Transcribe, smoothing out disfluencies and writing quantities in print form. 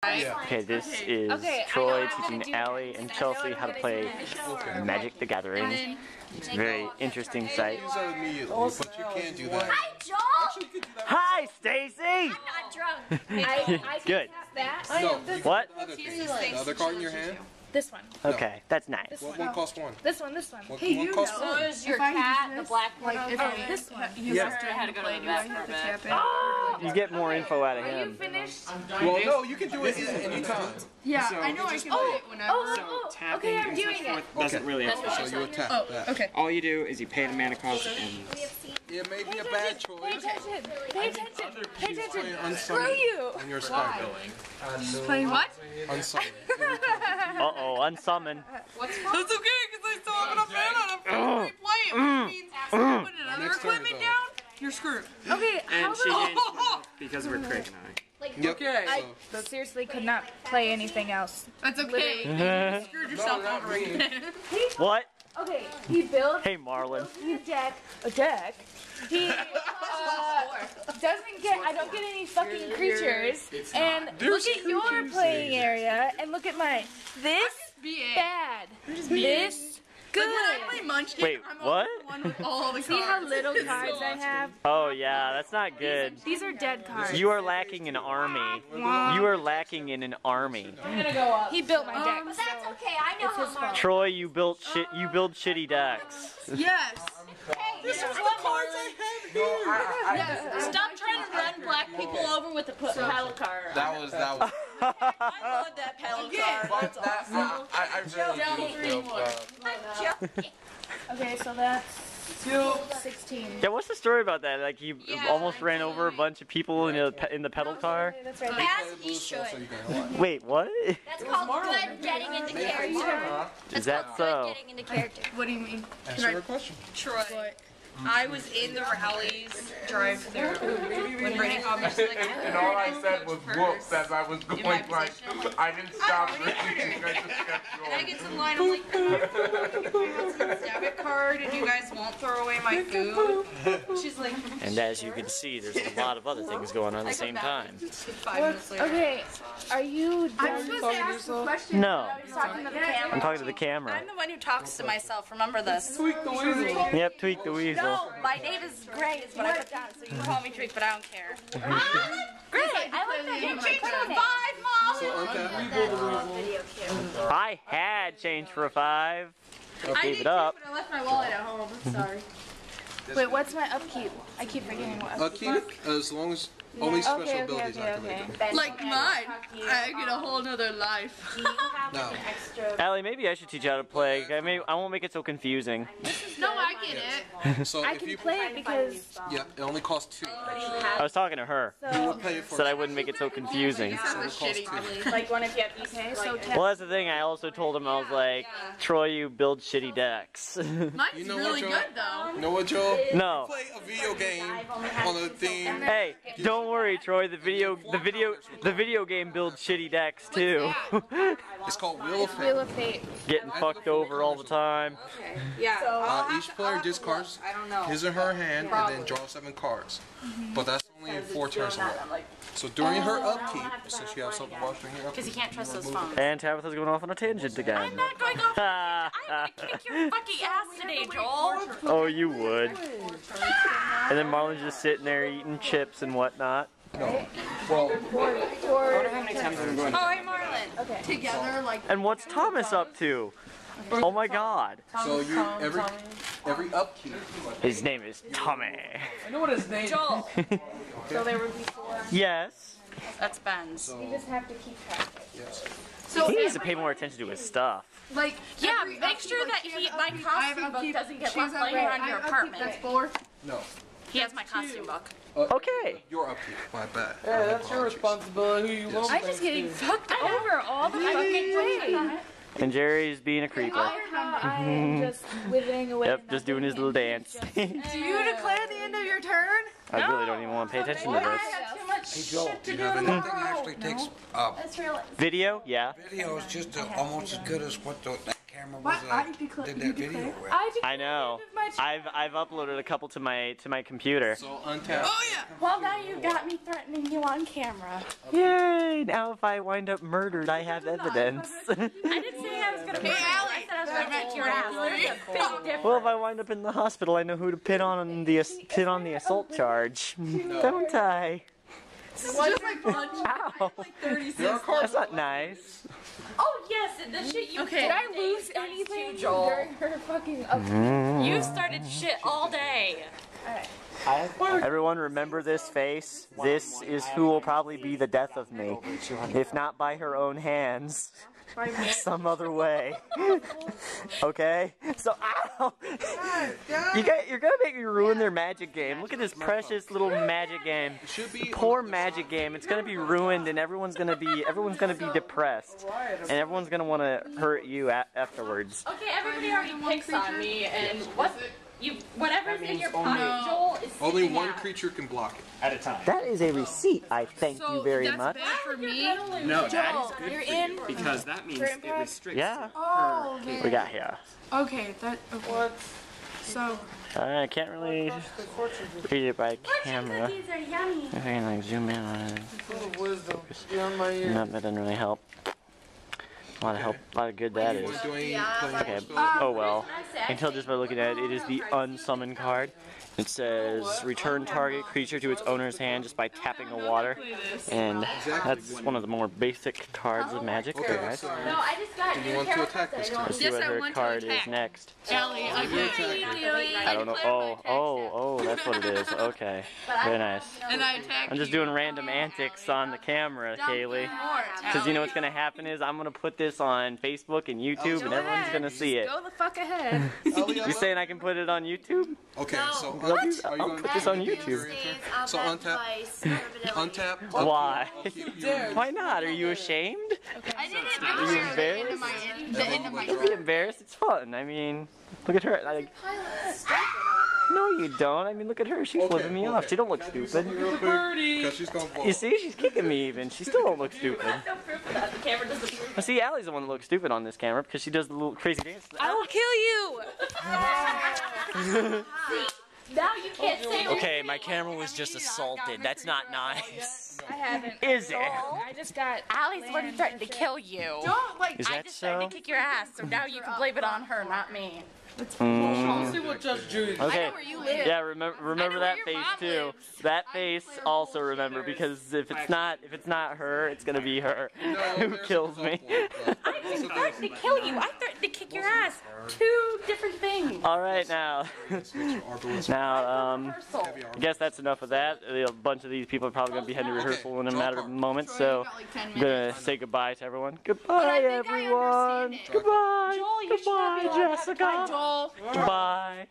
Okay, this is Troy teaching Allie and Chelsea how to play Magic the Gathering. It's a very interesting site. But you can't do that. Hi, Joel! Hi, Stacy! I'm not drunk. Good. No, What? the other card in your hand? This one. Okay, that's nice. What one costs one? This one. This one. What one costs one? Who's your cat, the black one? This one. Yes. I had to go to the vet for a bit. You get more info out of Are you him. finished? Well, no, you can do it anytime. Yeah, I know I can play it whenever. Okay, I'm doing it. Doesn't really have So you attack that. Okay. All you do is you pay the mana cost and It may be a bad Pay choice. attention. Pay attention. Pay attention. Unsummon Screw you. on your spell. Playing what? Unsummon. Uh-oh, unsummon. That's okay, because I still have enough mana to fully play it, which means if you put another Next turn, equipment though. down, you're screwed. Okay, how and she about gains one because of her Craig and I. Yep. Okay. I seriously could not play anything else. That's okay. You screwed yourself not over again. What? Okay, he builds Hey, Marlon. a deck. He doesn't get. I don't get any fucking creatures. And look at your playing area, and look at mine. This bad. This good. When I play Munchkin, Wait, I'm what? always the one with all the cards. See how little cards I have? Oh, yeah, that's not good. These are dead cards. You are lacking an army. You are lacking in an army. He built my deck. But that's okay, I know how Marlon. Troy, you build shitty decks. Yes. This is what cards I have. Stop trying to run black people over with the paddle card. That was. I love that paddle card. I really do. I'm joking. Okay, so that's 16. Yeah, what's the story about that? Like, you almost ran over a bunch of people in the pedal car? That's right. As he should. Wait, what? That's called good getting into character. Is that Good so? getting into character. What do you mean? Answer her question. Troy, I was in the rallies drive-through when Brittany called me. She's like, And all I said was whoops as I was going like, I didn't stop reading, I just kept and I going. get to the line, I'm like, what's the debit card and you guys won't throw away my food? She's like, And as you can see, there's a lot of other things going on at the same time. 5 minutes later. Okay, are you I'm done? supposed to ask a question. No, Talking to the camera. I'm talking to the camera. I'm the one who talks to myself, remember this. Yep, tweak the weasel. No, my name is Gray is what I put down, so you can call me Tweak, but I don't care. Great, I like that. You changed For it. 5, Mom! So untap. I had change for a 5. I Gave did it up. too, but I left my wallet at home. I'm sorry. Wait, what's my upkeep? I keep forgetting what upkeep. Upkeep, as long as only special abilities activate them. Like mine. I get a whole nother life. No. Allie, maybe I should teach you how to play. I won't make it so confusing. No, I get it. So I if can you play it because yeah, it only costs 2. I was talking to her. so Pay it for Said I wouldn't make it so confusing. So it costs 2. like one if you have okay, so Well, that's the thing. I also told him, I was like, Troy, you build shitty decks. Mine's You know what, really Joe? good though. You know what, Joe? No. Play a video game on a theme. Hey, don't worry, Troy. The video game builds shitty decks too. It's called Wheel of Fate. Wheel of Fate. Getting fucked over all the time. Yeah. Each player discards his or her hand and then draws 7 cards. But that's only 4 turns away. So during her upkeep, since you have something to watch during your upkeep, Because you can't trust those phones. And Tabitha's going off on a tangent again. I'm not going off. I'm gonna kick your fucking ass today, Joel. Oh, you would. And then Marlon's just sitting there eating chips and whatnot. no. Well, How many times I'm going? Oh, hey, Marlon. Together, like. And what's Thomas up to? Oh my God. so you every upkeep. His name is Tommy. Joel. So there would be 4. Yes. That's Ben's. You just have to keep track of it. Yes. So He needs to pay more attention to his stuff. like. Yeah, every make upkeep, sure like, that she has my upkeep, I have costume book upkeep, doesn't get she left has laying upkeep, around your I have upkeep, apartment. That's 4. No. He has my costume book. Okay. Your upkeep. My bad. Yeah, that's your responsibility. You won't I'm just getting fucked over all the fucking way. And Jerry's being a creeper. I am just withering away. Yep, just doing his little dance. Do you declare the end of your turn? I really don't even want to pay attention to this. Too much Hey Joel, do you have anything that actually takes That's real. Video? Yeah. video is just almost as good as what that camera was did that video with. I know. I've uploaded a couple to my computer. So untap. Oh yeah. Well, now you got me threatening you on camera. Yay! Now if I wind up murdered, I have evidence. I didn't say I was gonna. Hey, Allie. I said I was gonna kick your ass. There's a big difference. Well, if I wind up in the hospital, I know who to pin on the assault charge, don't I? Just like lunch. Ow! Like 36. That's not nice. Oh yes, and the shit you Did I lose anything during her fucking? You started shit all day. Everyone remember this face. This is who will probably be the death of me. If not by her own hands. Some other way. Okay? So, ow! You're gonna make me ruin their magic game. Look at this precious little magic game. Poor magic game. It's gonna be ruined and everyone's gonna be depressed. And everyone's gonna wanna hurt you afterwards. Okay, everybody already picks on me, and whatever's in your pocket, Joel, is Only one creature can block it. At a time. That is a receipt, I thank you very much. Bad for me. No, that is good you're for in. you because that means it restricts Yeah. Oh, We got here. okay. Okay. So. I can't really read it by camera. These are yummy. If I can like zoom in on it. No, that doesn't really help. A lot of good that is. Okay, oh well. I can tell just by looking at it, it is the unsummoned card. It says return target creature to its owner's hand just by tapping the water. And that's one of the more basic cards of Magic, okay, guys. No, I just got Do you want to attack this turn? Let's see what her card is next. Allie, I don't know. Oh, that's what it is. Okay. Very nice. And I attack I'm just doing random antics on the camera, Kaylee. Because you know what's going to happen is I'm going to put this on Facebook and YouTube and everyone's going to see it. Go the fuck ahead. You're saying I can put it on YouTube? Okay, so I'll put this on YouTube. So untap. Why? Why not? Are you ashamed? I did it. Are you embarrassed? Don't be embarrassed. It's fun. I mean, look at her. Like, no, you don't. I mean, look at her. She's flipping me off. She don't look stupid. You see, she's kicking me even. She still don't look stupid. Well, see, Allie's the one that looks stupid on this camera because she does the little crazy dance. I will kill you. Now you can't say Okay, my camera was just assaulted. That's not nice. I haven't. Is it? I just got. Allie's the one who threatened to kill you. Don't like. Is I that just so? threatened to kick your ass, so now you can blame it on her, not me. See what Judge Judy. Okay. where you live. Yeah, remember that your face mom too. lives. That face also remember because if it's not her, it's gonna be her who kills me. I didn't threaten to kill you. I threatened to kick your ass. Two different things. All right, now I guess that's enough of that. A bunch of these people are probably gonna be heading to rehearsal in a matter of moments, so I'm gonna say goodbye to everyone. Goodbye, everyone. Goodbye. Joel, you should Goodbye, not be allowed to have- Jessica. Bye, Joel. Goodbye.